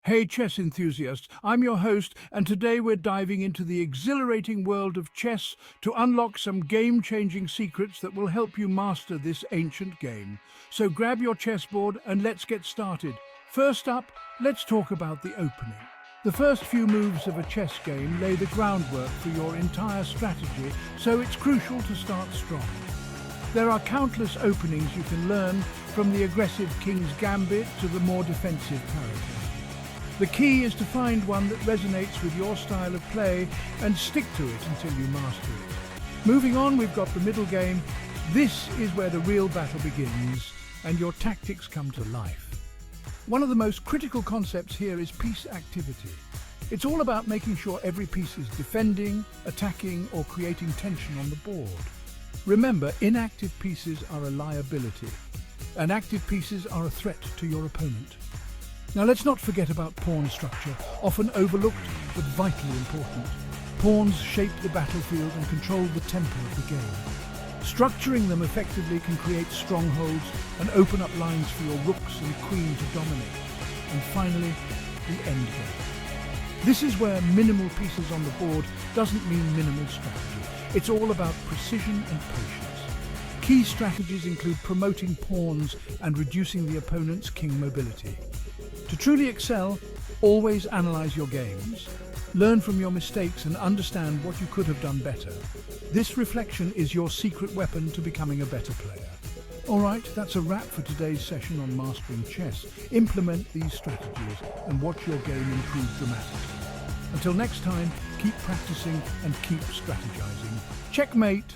Hey chess enthusiasts, I'm your host and today we're diving into the exhilarating world of chess to unlock some game-changing secrets that will help you master this ancient game. So grab your chessboard and let's get started. First up, let's talk about the opening. The first few moves of a chess game lay the groundwork for your entire strategy, so it's crucial to start strong. There are countless openings you can learn, from the aggressive king's gambit to the more defensive character. The key is to find one that resonates with your style of play and stick to it until you master it. Moving on, we've got the middle game. This is where the real battle begins and your tactics come to life. One of the most critical concepts here is piece activity. It's all about making sure every piece is defending, attacking, or creating tension on the board. Remember, inactive pieces are a liability, and active pieces are a threat to your opponent. Now let's not forget about pawn structure, often overlooked but vitally important. Pawns shape the battlefield and control the tempo of the game. Structuring them effectively can create strongholds and open up lines for your rooks and queen to dominate. And finally, the endgame. This is where minimal pieces on the board doesn't mean minimal strategy. It's all about precision and patience. Key strategies include promoting pawns and reducing the opponent's king mobility. To truly excel, always analyze your games, learn from your mistakes and understand what you could have done better. This reflection is your secret weapon to becoming a better player. Alright, that's a wrap for today's session on Mastering Chess. Implement these strategies and watch your game improve dramatically. Until next time, keep practicing and keep strategizing. Checkmate!